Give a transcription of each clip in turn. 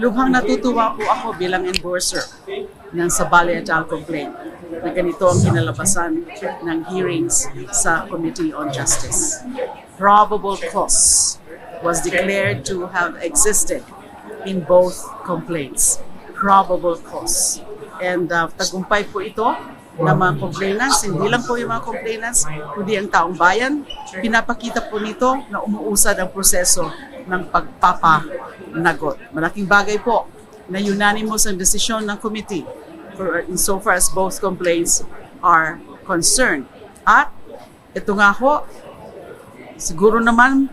Lubhang natutuwa po ako bilang endorser ng Sabali et al. Complaint na ganito ang kinalabasan ng hearings sa Committee on Justice. Probable cause was declared to have existed in both complaints. Probable cause. And tagumpay po ito na mga complainants, hindi lang po yung mga complainants, kundi ang taong bayan. Pinapakita po nito na umuusad ang proseso ng pagpapanagot. Malaking bagay po na unanimous ang desisyon ng committee insofar as both complaints are concerned. At ito nga ho, siguro naman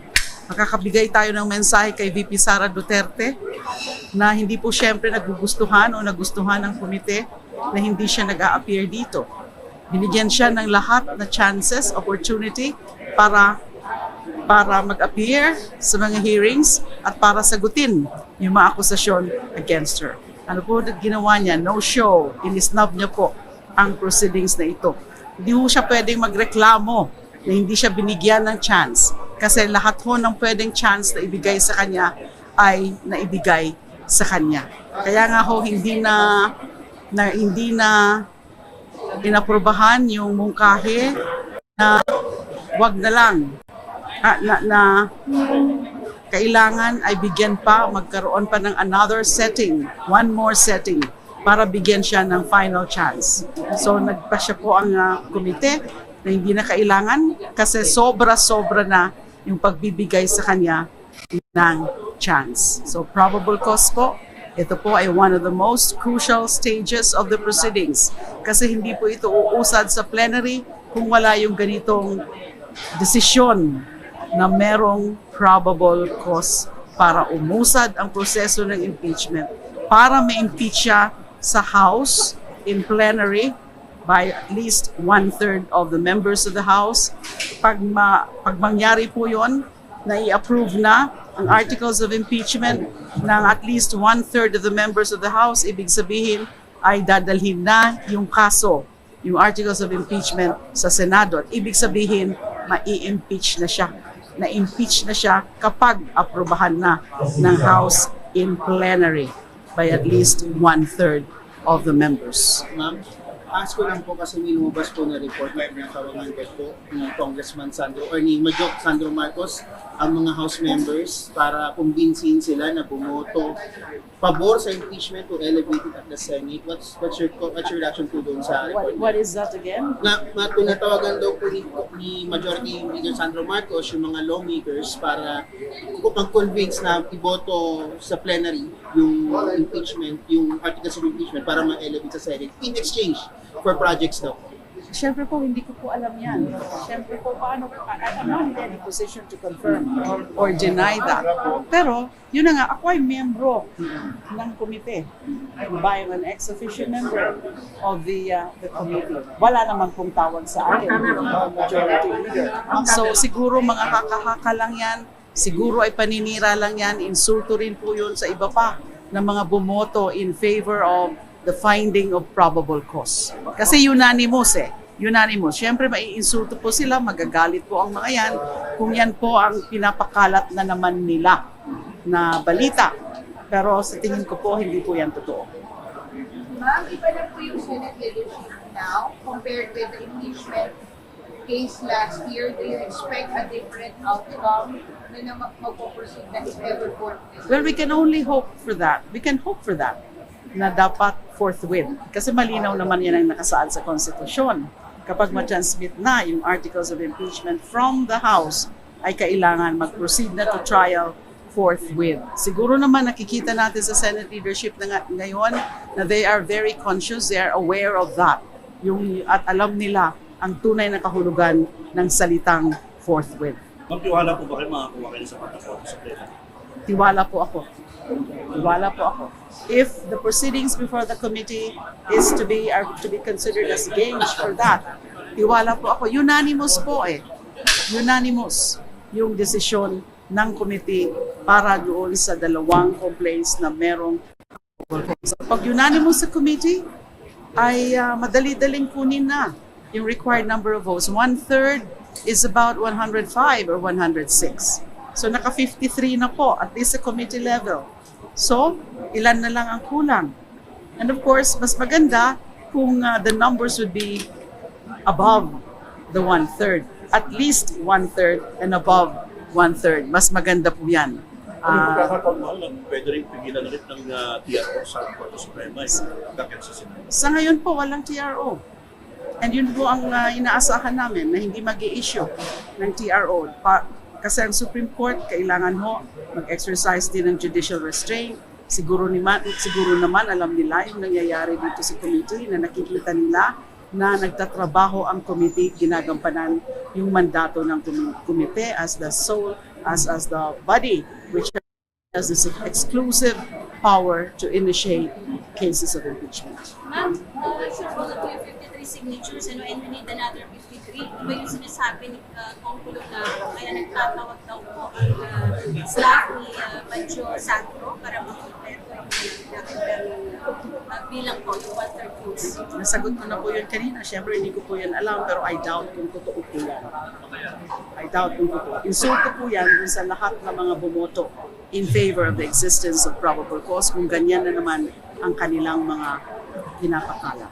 makakabigay tayo ng mensahe kay VP Sara Duterte na hindi po siyempre nagugustuhan o nagustuhan ng komite na hindi siya nag-a-appear dito. Binigyan siya ng lahat na chances, opportunity para mag-appear sa mga hearings at para sagutin yung mga akusasyon against her. Ano po ginawa niya? No show. Inisnub niya po ang proceedings na ito. Hindi po siya pwedeng magreklamo na hindi siya binigyan ng chance kasi lahat ho ng pwedeng chance na ibigay sa kanya ay naibigay sa kanya. Kaya nga ho hindi na inaprobahan yung mungkahi na wag na lang na kailangan ay bigyan pa, magkaroon pa ng another setting, one more setting para bigyan siya ng final chance. So nagpasya po ang komite na hindi na kailangan kasi sobra-sobra na yung pagbibigay sa kanya ng chance. So probable cause po, ito po ay one of the most crucial stages of the proceedings kasi hindi po ito uusad sa plenary kung wala yung ganitong desisyon na merong probable cause para umusad ang proseso ng impeachment, para ma-impeach siya sa House in plenary by at least 1/3 of the members of the House. Pag mangyari po yun, na i-approve na ang articles of impeachment ng at least 1/3 of the members of the House, ibig sabihin ay dadalhin na yung kaso, yung articles of impeachment sa Senado. At ibig sabihin, mai-impeach na siya. Na-impeach na siya kapag aprobahan na ng House in plenary by at least 1/3 of the members. Ma'am, ask ko lang po kasi may lumabas po na report na pinatawagan po ni Congressman Sandro or ni Major Sandro Marcos ang mga House members para kumbinsihin sila na bumoto pabor sa impeachment to elevate it at the Senate. What's your reaction po doon sa report? What is that again? Na pinatawagan daw po ni Majority Leader Sandro Marcos yung mga lawmakers para pag-convince na iboto sa plenary yung impeachment, yung articles of impeachment para ma-elevate sa Senate in exchange for projects daw. Siyempre po, hindi ko po alam yan. Siyempre po, I'm not in any position to confirm or deny that. Pero, yun na nga, ako ay miyembro ng komite. By an ex-officio member of the committee. Wala naman pong tawag sa akin, majority leader. So, siguro mga kakahaka lang yan. Siguro ay paninira lang yan. Insulto rin po yun sa iba pa na mga bumoto in favor of the finding of probable cause. Kasi unanimous Unanimous. Siyempre, maiinsulto po sila, magagalit po ang mga yan kung yan po ang pinapakalat na naman nila na balita. Pero sa tingin ko po, hindi po yan totoo. Ma'am, iba na po yung Senate leadership now compared with the impeachment case last year. Do you expect a different outcome na magpo-proceed na if ever court? Well, we can only hope for that. We can hope for that na dapat forthwith. Kasi malinaw naman yan ang nakasaad sa konstitusyon. Kapag ma-transmit na yung articles of impeachment from the House, ay kailangan mag-proceed na to trial forthwith. Siguro naman nakikita natin sa Senate leadership na ngayon na they are very conscious, they are aware of that. At alam nila ang tunay na kahulugan ng salitang forthwith. Magtiwala po ba kayo makakuha kayo sa pagkakot sa plenary? Tiwala po ako. If the proceedings before the committee are to be considered as gauge for that, tiwala po ako. Unanimous po Unanimous yung desisyon ng committee para doon sa dalawang complaints na merong pag unanimous sa committee, ay madali-daling kunin na yung required number of votes. 1/3 is about 105 or 106. So naka 53 na po, at least sa committee level. So, ilan na lang ang kulang? And of course, mas maganda kung the numbers would be above the 1/3. At least 1/3 and above 1/3. Mas maganda po yan. Pwede rin pigilan ulit ng TRO sa Korte Suprema. Bakit sa Senado? Sa ngayon po, walang TRO. And yun po ang inaasahan namin na hindi mag-i-issue ng TRO. Kasi ang Supreme Court, kailangan ho mag-exercise din ng judicial restraint. Siguro naman alam nila yung nangyayari dito sa committee na nakikita nila na nagtatrabaho ang committee, ginagampanan yung mandato ng committee as the sole, as the body which has this exclusive power to initiate cases of impeachment. Ma'am, sure po na po yung 53 signatures and we need another 53. Iba yung sinasabi ni Kongkulo na kaya nagtatawag daw po ang staff ni Banjo Sandro para makipento yung bilang po yung 1/3 votes. Nasagot ko na po yun kanina. Siyempre, hindi ko po yan alam, pero I doubt kung totoo po yan. I doubt kung totoo. Insulto po yan dun sa lahat ng mga bumoto in favor of the existence of probable cause kung ganyan na naman ang kanilang mga pinapakala.